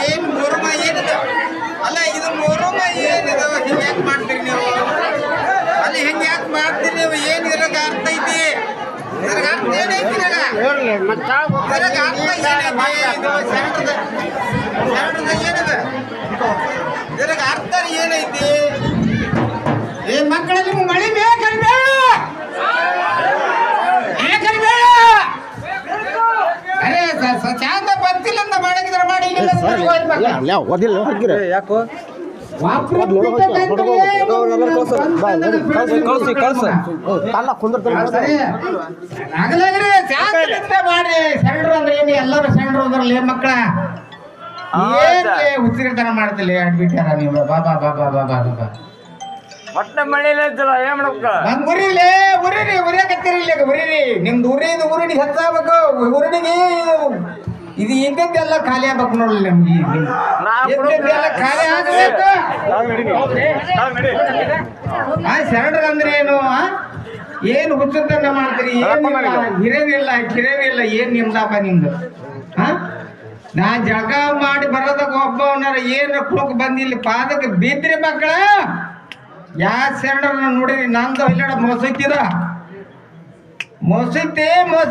ಏನು ಮೂರಮ ಏನಿದೆ ಅಲ್ಲ ಇದು ಮೂರಮ ಏನಿದೆ ಹಿಂಗೆ ಯಾಕೆ ಮಾಡ್ತೀರಿ ನೀವು ಅಲ್ಲಿ ಹೆಂಗೆ ಯಾಕೆ ಮಾಡ್ತೀರಿ ನೀವು ಏನು ಇದ್ರಾಗ ಅರ್ಥ ಐತಿ ಇದ್ರಾಗ ಅರ್ಥ ಏನೈತಿ ಇದ್ರಾಗ ಅರ್ಥ ಏನೈತಿ ಇದು ಶರಣದ ಏನಿದೆ ಇದ್ರಾಗ ಅರ್ಥ ಏನೈತಿ ಏ ಮಕ್ಕಳಲ್ಲಿ ಮಳೆ ಬೇಕಲ್ಲ ಅರೆ ಚಂದ ಬಂತಿಲ್ಲ ಅಂತ ಮಾಡಿದ್ರೆ ಮಾಡಿ ಯಾಕೋ ಮಾಡಿ ಸೆಂಡ್ರು ಅಂದ್ರೆ ಏನು ಎಲ್ಲರೂ ಸೆಂಡ್ರು ಅಂದ್ರಲ್ಲ ಮಕ್ಕಳ ಹುಚ್ಚಿರತನ ಮಾಡ್ತಿಲ್ಲ ಅಡ್ಬಿಟ್ಟಾರ ನೀವು ಬಾಬಾ ಬಾಬಾ ಬಾಬಾ ಬಾಬಾ ಹೊಟ್ಟೆ ಮಳೆ ಏನ್ ಮಾಡ್ಬೇಕ ನಮ್ ಉರಿಲಿ ಉರಿರಿ ಉರಿಯಾಕತ್ತೀರಿ ಇಲ್ಲಿ ಉರಿರಿ ನಿಮ್ದು ಉರಿದು ಉರುಡಿ ಹೆಚ್ಚಾಗಬೇಕು ಉರುಡಿಗೆ ಇದು ಇದ್ದದ್ದೆಲ್ಲ ಖಾಲಿ ಆಗ್ಬೇಕು ನೋಡ್ಲಿ ನಮ್ಗೆ ಇದ್ದದ್ದೆಲ್ಲ ಖಾಲಿ ಆಗಬೇಕು ಶರಣರ ಅಂದ್ರೆ ಏನು ಏನು ಹುಚ್ಚುತ್ತನ್ನ ಮಾಡ್ತೀರಿ ಹಿರೇನಿಲ್ಲ ಕಿರೇನಿಲ್ಲ ಏನ್ ನಿಮ್ದಪ್ಪ ನಿಮ್ದು ನಾ ಜಳಕ ಮಾಡಿ ಬರೋದಾಗ ಒಬ್ಬವನಾರ ಏನ್ ಕುಳಕ್ ಬಂದಿಲ್ಲ ಪಾದಕ್ಕೆ ಬಿದ್ರಿ ಮಕ್ಕಳ ಯಾ ಶರಣರನ್ನ ನೋಡಿರಿ ನಂದು ಇಲ್ಲಡ ಮೋಸೈತಿದ ಮೋಸೈತೆ ಮೋಸ